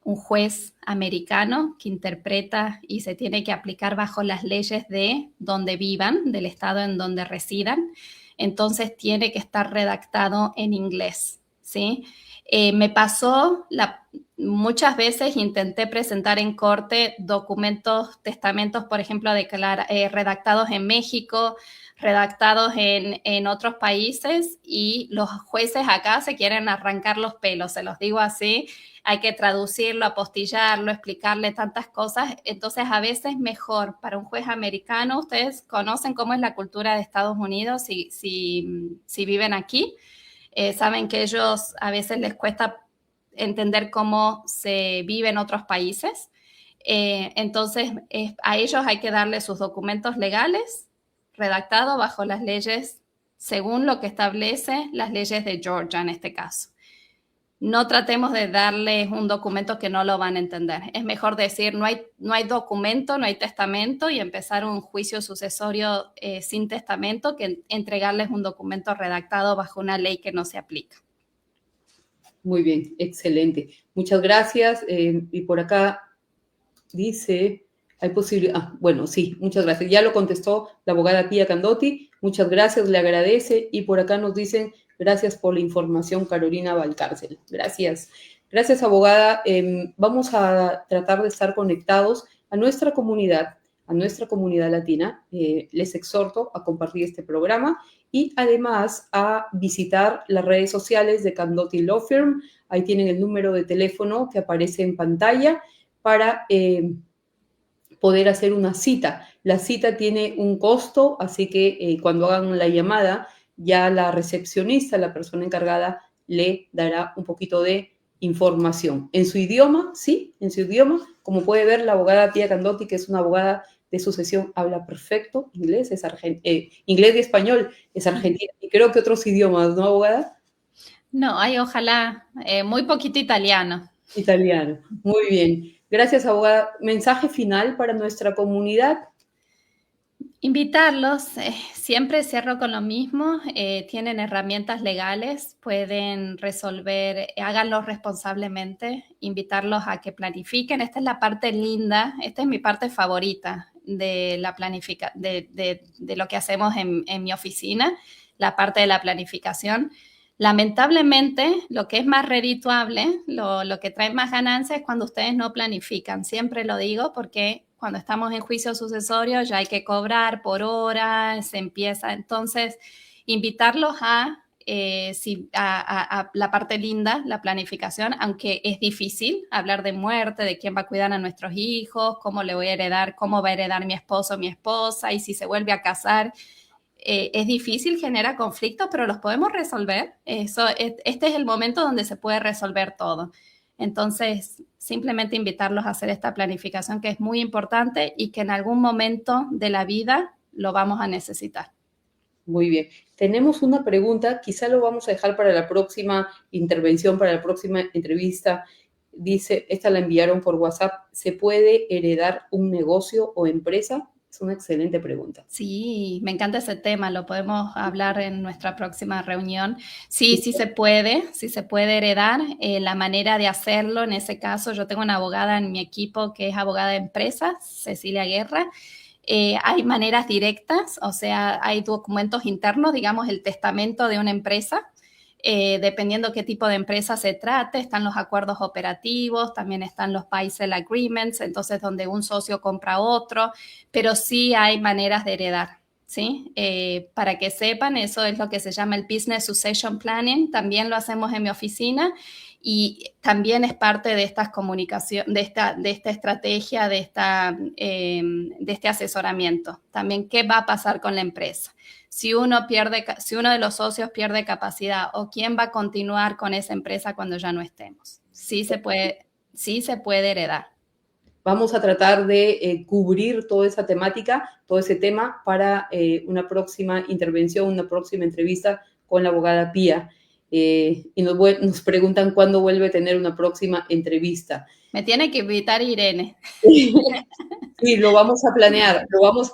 un juez americano que interpreta y se tiene que aplicar bajo las leyes de donde vivan, del estado en donde residan. Entonces tiene que estar redactado en inglés, ¿sí? Me pasó muchas veces intenté presentar en corte documentos, testamentos, por ejemplo, redactados en México, redactados en otros países y los jueces acá se quieren arrancar los pelos, se los digo así, hay que traducirlo, apostillarlo, explicarle tantas cosas, entonces a veces mejor para un juez americano, ustedes conocen cómo es la cultura de Estados Unidos si viven aquí, saben que ellos a veces les cuesta entender cómo se vive en otros países, entonces a ellos hay que darle sus documentos legales redactados bajo las leyes según lo que establece las leyes de Georgia en este caso. No tratemos de darles un documento que no lo van a entender. Es mejor decir, no hay documento, no hay testamento y empezar un juicio sucesorio sin testamento que entregarles un documento redactado bajo una ley que no se aplica. Muy bien, excelente. Muchas gracias. Y por acá dice, hay posibilidad, bueno, sí, muchas gracias. Ya lo contestó la abogada Pia Candotti. Muchas gracias, le agradece. Y por acá nos dicen, gracias por la información, Carolina Valcárcel. Gracias. Gracias, abogada. Vamos a tratar de estar conectados a nuestra comunidad latina. Les exhorto a compartir este programa y además a visitar las redes sociales de Candotti Law Firm. Ahí tienen el número de teléfono que aparece en pantalla para poder hacer una cita. La cita tiene un costo, así que cuando hagan la llamada, ya la recepcionista, la persona encargada, le dará un poquito de información. En su idioma, sí, en su idioma, como puede ver la abogada Pia Candotti, que es una abogada de sucesión habla perfecto inglés, inglés y español, es argentina, y creo que otros idiomas, ¿no, abogada? No, hay ojalá muy poquito italiano. Italiano, muy bien. Gracias, abogada. Mensaje final para nuestra comunidad. Invitarlos, siempre cierro con lo mismo, tienen herramientas legales, pueden resolver, háganlo responsablemente, invitarlos a que planifiquen. Esta es la parte linda, esta es mi parte favorita de la de lo que hacemos en mi oficina, la parte de la planificación. Lamentablemente, lo que es más redituable, lo que trae más ganancias es cuando ustedes no planifican. Siempre lo digo porque cuando estamos en juicio sucesorio ya hay que cobrar por hora, se empieza. Entonces, invitarlos a la parte linda, la planificación, aunque es difícil hablar de muerte, de quién va a cuidar a nuestros hijos, cómo le voy a heredar, cómo va a heredar mi esposo o mi esposa, y si se vuelve a casar. Es difícil, genera conflictos, pero los podemos resolver. Este es el momento donde se puede resolver todo. Entonces, simplemente invitarlos a hacer esta planificación que es muy importante y que en algún momento de la vida lo vamos a necesitar. Muy bien. Tenemos una pregunta, quizá lo vamos a dejar para la próxima intervención, para la próxima entrevista. Dice, esta la enviaron por WhatsApp, ¿se puede heredar un negocio o empresa? Es una excelente pregunta. Sí, me encanta ese tema, lo podemos hablar en nuestra próxima reunión. Sí, sí se puede heredar. La manera de hacerlo, en ese caso, yo tengo una abogada en mi equipo que es abogada de empresas, Cecilia Guerra. Hay maneras directas, o sea, hay documentos internos, digamos, el testamento de una empresa. Dependiendo qué tipo de empresa se trate, están los acuerdos operativos, también están los buy-sell agreements, entonces donde un socio compra a otro, pero sí hay maneras de heredar, ¿sí? Para que sepan, eso es lo que se llama el Business Succession Planning, también lo hacemos en mi oficina y también es parte de estas comunicaciones, de esta estrategia, de este asesoramiento. También, ¿qué va a pasar con la empresa? Si uno de los socios pierde capacidad o quién va a continuar con esa empresa cuando ya no estemos. Sí se puede heredar. Vamos a tratar de cubrir toda esa temática, todo ese tema para una próxima intervención, una próxima entrevista con la abogada Pía. Y nos preguntan cuándo vuelve a tener una próxima entrevista. Me tiene que invitar Irene. Sí, lo vamos a planear,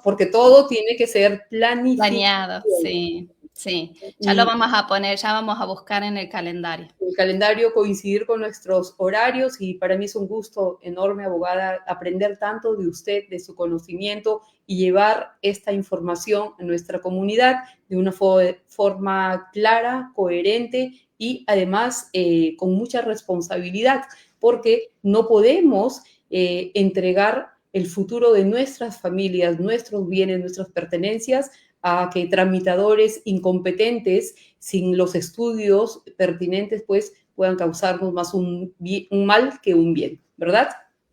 porque todo tiene que ser planificado. Planeado, sí, sí. Ya lo vamos a poner, ya vamos a buscar en el calendario. El calendario coincidir con nuestros horarios y para mí es un gusto enorme, abogada, aprender tanto de usted, de su conocimiento y llevar esta información a nuestra comunidad de una forma clara, coherente y además con mucha responsabilidad, porque no podemos entregar el futuro de nuestras familias, nuestros bienes, nuestras pertenencias a que tramitadores incompetentes, sin los estudios pertinentes, pues puedan causarnos más un mal que un bien, ¿verdad?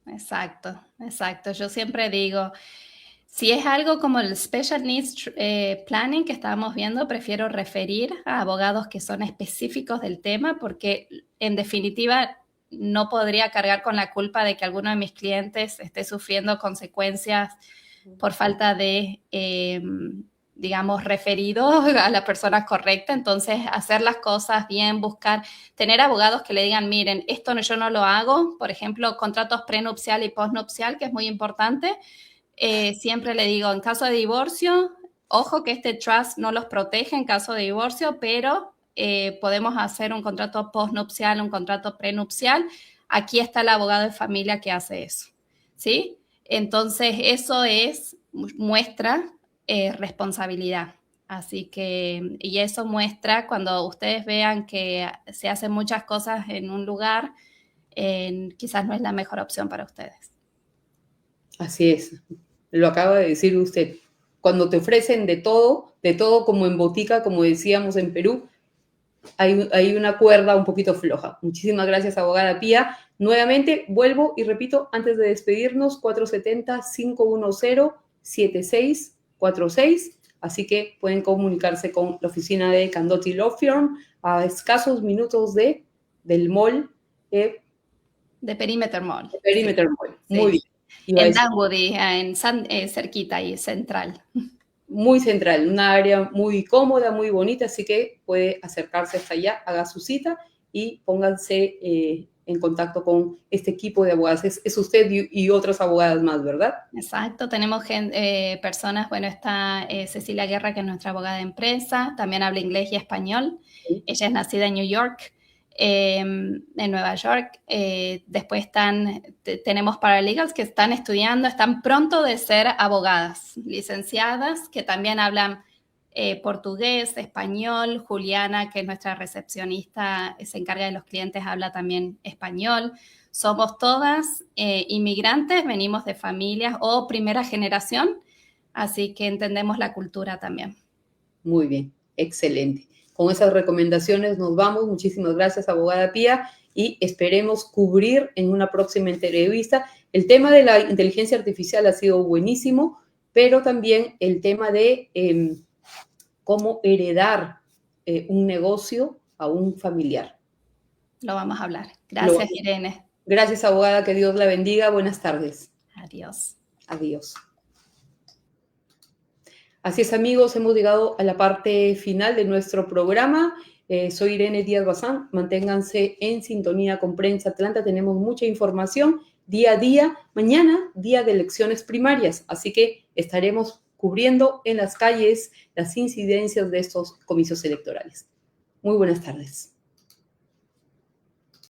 Exacto, exacto. Yo siempre digo, si es algo como el Special Needs Planning que estábamos viendo, prefiero referir a abogados que son específicos del tema porque en definitiva no podría cargar con la culpa de que alguno de mis clientes esté sufriendo consecuencias por falta de, digamos, referido a la persona correcta. Entonces, hacer las cosas bien, tener abogados que le digan, miren, esto yo no lo hago. Por ejemplo, contratos prenupcial y postnupcial, que es muy importante. Siempre le digo, en caso de divorcio, ojo que este trust no los protege en caso de divorcio, pero podemos hacer un contrato postnupcial, un contrato prenupcial. Aquí está el abogado de familia que hace eso, ¿sí? Entonces, eso muestra responsabilidad. Así que, y eso muestra cuando ustedes vean que se hacen muchas cosas en un lugar, quizás no es la mejor opción para ustedes. Así es, lo acaba de decir usted. Cuando te ofrecen de todo como en botica, como decíamos en Perú, hay una cuerda un poquito floja. Muchísimas gracias, abogada Pía. Nuevamente, vuelvo y repito, antes de despedirnos, 470-510-7646. Así que pueden comunicarse con la oficina de Candotti Law Firm a escasos minutos del mall. De Perimeter Mall. Perimeter Mall. Muy bien. Iba a En decir, Dunwoody, cerquita y central. muy central, una área muy cómoda, muy bonita, así que puede acercarse hasta allá, haga su cita y pónganse en contacto con este equipo de abogadas. Es usted y otras abogadas más, ¿verdad? Exacto, tenemos personas, bueno, está Cecilia Guerra, que es nuestra abogada de empresa, también habla inglés y español. Sí. Ella es nacida en New York, en Nueva York. Después tenemos paralegals que están estudiando, están pronto de ser abogadas, licenciadas, que también hablan portugués, español. Juliana, que es nuestra recepcionista, se encarga de los clientes, habla también español. Somos todas inmigrantes, venimos de familias o primera generación, así que entendemos la cultura también. Muy bien, excelente. Con esas recomendaciones nos vamos. Muchísimas gracias, abogada Pía, y esperemos cubrir en una próxima entrevista. El tema de la inteligencia artificial ha sido buenísimo, pero también el tema de cómo heredar un negocio a un familiar. Lo vamos a hablar. Gracias, Irene. Gracias, abogada, que Dios la bendiga. Buenas tardes. Adiós. Adiós. Así es, amigos, hemos llegado a la parte final de nuestro programa. Soy Irene Díaz Bazán. Manténganse en sintonía con Prensa Atlanta. Tenemos mucha información día a día. Mañana, día de elecciones primarias. Así que estaremos cubriendo en las calles las incidencias de estos comicios electorales. Muy buenas tardes.